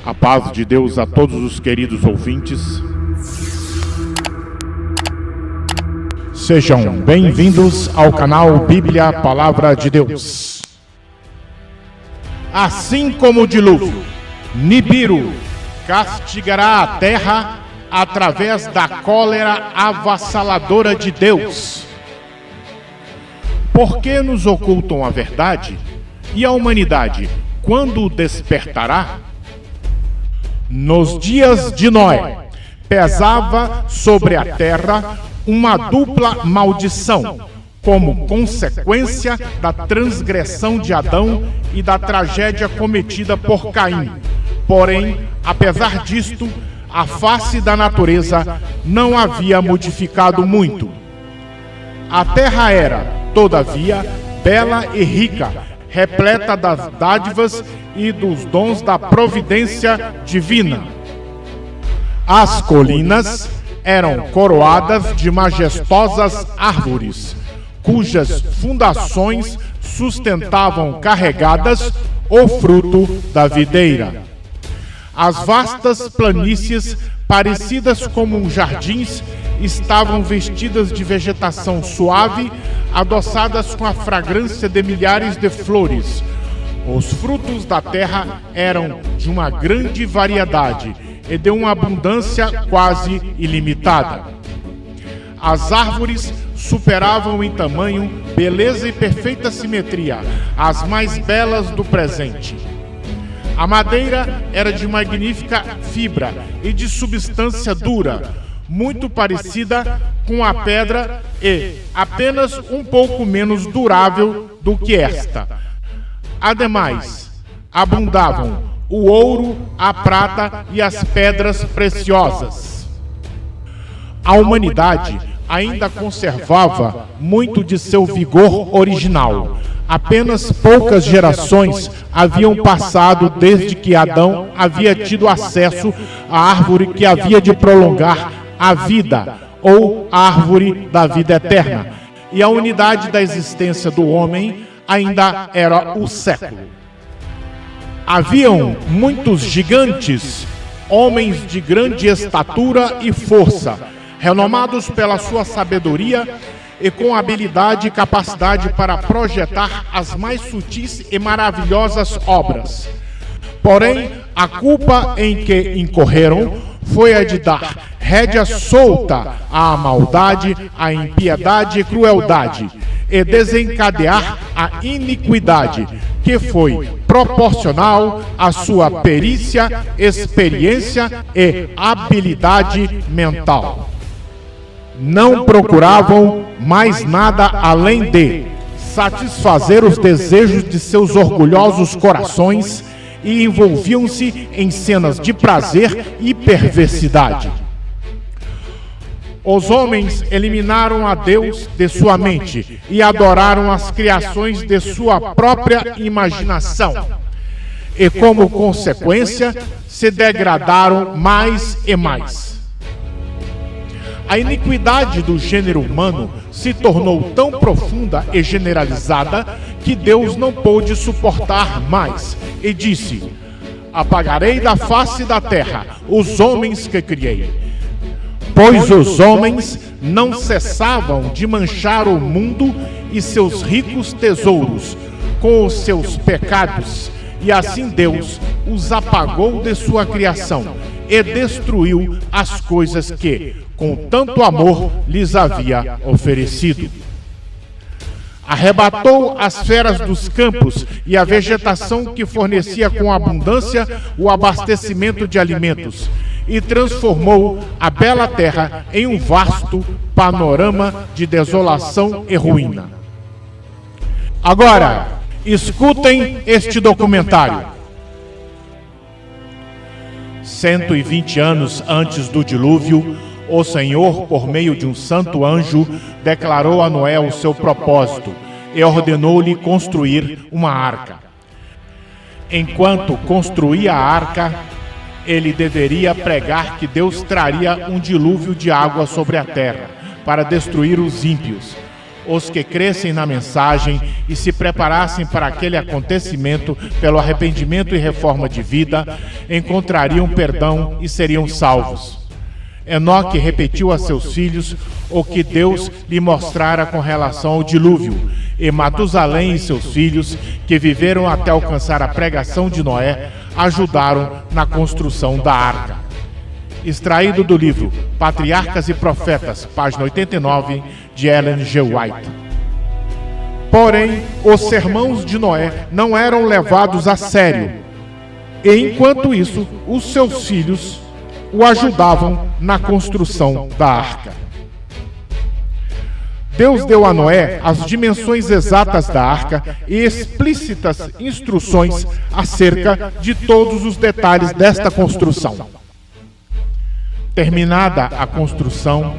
A paz de Deus a todos os queridos ouvintes. Sejam bem-vindos ao canal Bíblia Palavra de Deus. Assim como o dilúvio, Nibiru castigará a terra através da cólera avassaladora de Deus. Por que nos ocultam a verdade? E a humanidade, quando despertará? Nos dias de Noé, pesava sobre a terra uma dupla maldição, como consequência da transgressão de Adão e da tragédia cometida por Caim. Porém, apesar disto, a face da natureza não havia modificado muito. A terra era, todavia, bela e rica, repleta das dádivas e dos dons da providência divina. As colinas eram coroadas de majestosas árvores, cujas fundações sustentavam carregadas o fruto da videira. As vastas planícies, parecidas como jardins, estavam vestidas de vegetação suave, adoçadas com a fragrância de milhares de flores. Os frutos da terra eram de uma grande variedade e de uma abundância quase ilimitada. As árvores superavam em tamanho, beleza e perfeita simetria as mais belas do presente. A madeira era de magnífica fibra e de substância dura, muito parecida com a pedra e apenas um pouco menos durável do que esta. Ademais, abundavam o ouro, a prata e as pedras preciosas. A humanidade ainda conservava muito de seu vigor original. Apenas poucas gerações haviam passado desde que Adão havia tido acesso à árvore que havia de prolongar a vida, ou árvore da vida eterna, e a unidade da existência do homem ainda era o século. Haviam muitos gigantes, homens de grande estatura e força, renomados pela sua sabedoria e com habilidade e capacidade para projetar as mais sutis e maravilhosas obras. Porém, a culpa em que incorreram foi a de dar rédea solta à maldade, à impiedade e crueldade, e desencadear a iniquidade, que foi proporcional à sua perícia, experiência e habilidade mental. Não procuravam mais nada além de satisfazer os desejos de seus orgulhosos corações e envolviam-se em cenas de prazer e perversidade. Os homens eliminaram a Deus de sua mente e adoraram as criações de sua própria imaginação. E como consequência, se degradaram mais e mais. A iniquidade do gênero humano se tornou tão profunda e generalizada que Deus não pôde suportar mais e disse: apagarei da face da terra os homens que criei. Pois os homens não cessavam de manchar o mundo e seus ricos tesouros com os seus pecados, e assim Deus os apagou de sua criação e destruiu as coisas que, com tanto amor, lhes havia oferecido. Arrebatou as feras dos campos e a vegetação que fornecia com abundância o abastecimento de alimentos, e transformou a bela terra em um vasto panorama de desolação e ruína. Agora, escutem este documentário. 120 anos antes do dilúvio, o Senhor, por meio de um santo anjo, declarou a Noé o seu propósito e ordenou-lhe construir uma arca. Enquanto construía a arca, ele deveria pregar que Deus traria um dilúvio de água sobre a terra para destruir os ímpios. os que crescem na mensagem e se preparassem para aquele acontecimento pelo arrependimento e reforma de vida, encontrariam perdão e seriam salvos. Enoque repetiu a seus filhos o que Deus lhe mostrara com relação ao dilúvio, e Matusalém e seus filhos, que viveram até alcançar a pregação de Noé, ajudaram na construção da arca. Extraído do livro Patriarcas e Profetas, página 89, de Ellen G. White. Porém, os sermões de Noé não eram levados a sério, e enquanto isso, os seus filhos o ajudavam na construção da arca. Deus deu a Noé as dimensões exatas da arca e explícitas instruções acerca de todos os detalhes desta construção. Terminada a construção,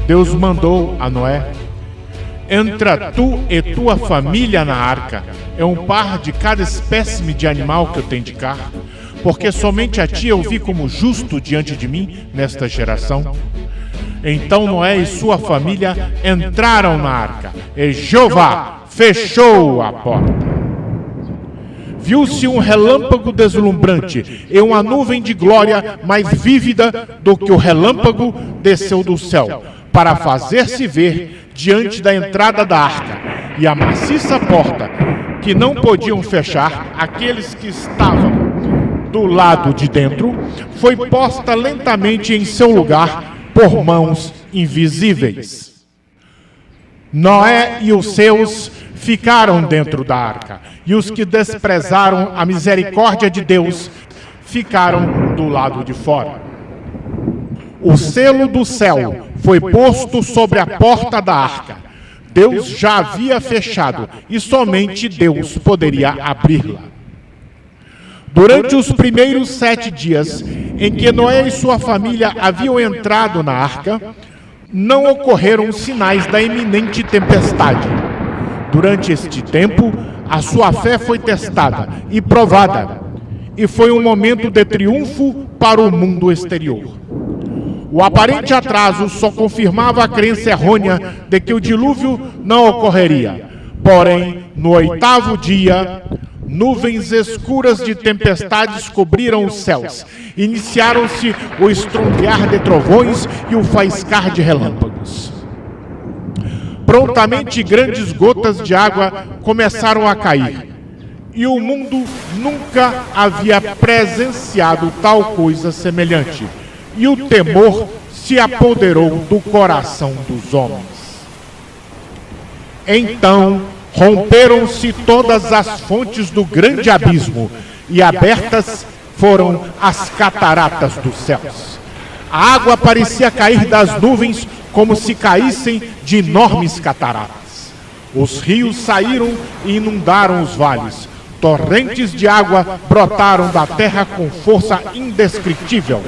Deus mandou a Noé: entra tu e tua família na arca, é um par de cada espécime de animal que eu tenho de cá, porque somente a ti eu vi como justo diante de mim nesta geração. Então Noé e sua família entraram na arca, e Jeová fechou a porta. Viu-se um relâmpago deslumbrante, e uma nuvem de glória mais vívida do que o relâmpago desceu do céu, para fazer-se ver diante da entrada da arca, e a maciça porta, que não podiam fechar aqueles que estavam do lado de dentro, foi posta lentamente em seu lugar por mãos invisíveis. Noé e os seus ficaram dentro da arca, e os que desprezaram a misericórdia de Deus ficaram do lado de fora. O selo do céu foi posto sobre a porta da arca. Deus já havia fechado, e somente Deus poderia abri-la. Durante os primeiros 7 dias em que Noé e sua família haviam entrado na arca, não ocorreram sinais da iminente tempestade. Durante este tempo, a sua fé foi testada e provada, e foi um momento de triunfo para o mundo exterior. O aparente atraso só confirmava a crença errônea de que o dilúvio não ocorreria. Porém, no 8º dia, nuvens escuras de tempestades cobriram os céus. Iniciaram-se o estrondear de trovões e o faiscar de relâmpagos. Prontamente, grandes gotas de água começaram a cair. E o mundo nunca havia presenciado tal coisa semelhante. E o temor se apoderou do coração dos homens. Então romperam-se todas as fontes do grande abismo, e abertas foram as cataratas dos céus. A água parecia cair das nuvens como se caíssem de enormes cataratas. Os rios saíram e inundaram os vales. Torrentes de água brotaram da terra com força indescritível.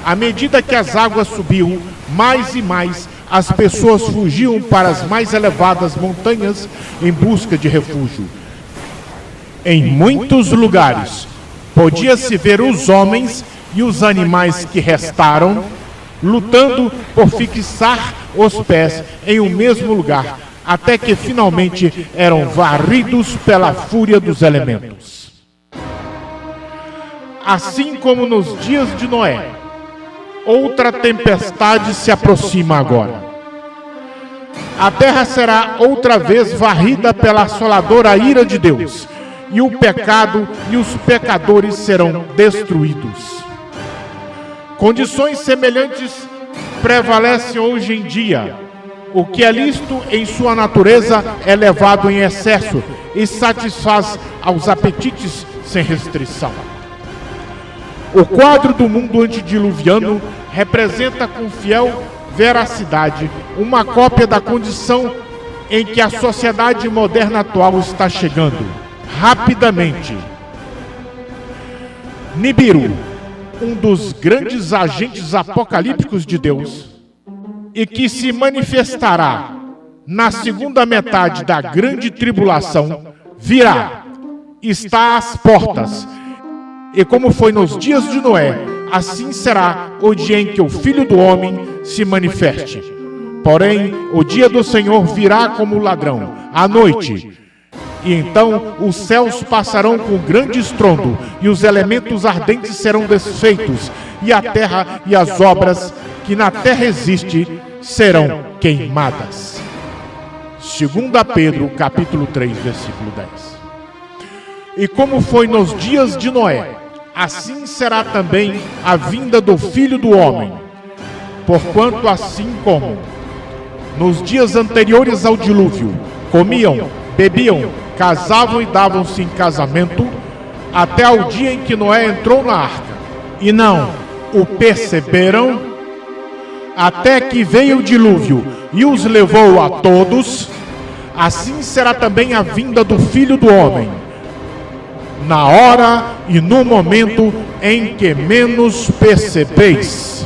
À medida que as águas subiam, mais e mais, as pessoas fugiam para as mais elevadas montanhas em busca de refúgio. Em muitos lugares, podia-se ver os homens e os animais que restaram, lutando por fixar os pés em um mesmo lugar, até que finalmente eram varridos pela fúria dos elementos. Assim como nos dias de Noé, outra tempestade se aproxima agora. A terra será outra vez varrida pela assoladora ira de Deus, e o pecado e os pecadores serão destruídos. Condições semelhantes prevalecem hoje em dia. O que é lícito em sua natureza é levado em excesso e satisfaz aos apetites sem restrição. O quadro do mundo antediluviano representa com fiel veracidade uma cópia da condição em que a sociedade moderna atual está chegando, rapidamente. Nibiru, um dos grandes agentes apocalípticos de Deus, e que se manifestará na segunda metade da grande tribulação, virá, está às portas. E como foi nos dias de Noé, assim será o dia em que o Filho do Homem se manifeste. Porém, o dia do Senhor virá como ladrão, à noite. E então os céus passarão com grande estrondo, e os elementos ardentes serão desfeitos, e a terra e as obras que na terra existem serão queimadas. 2 Pedro, capítulo 3, versículo 10. E como foi nos dias de Noé, assim será também a vinda do Filho do Homem. Porquanto assim como nos dias anteriores ao dilúvio, comiam, bebiam, casavam e davam-se em casamento, até ao dia em que Noé entrou na arca, e não o perceberam, até que veio o dilúvio e os levou a todos, assim será também a vinda do Filho do Homem, na hora e no momento em que menos percebeis.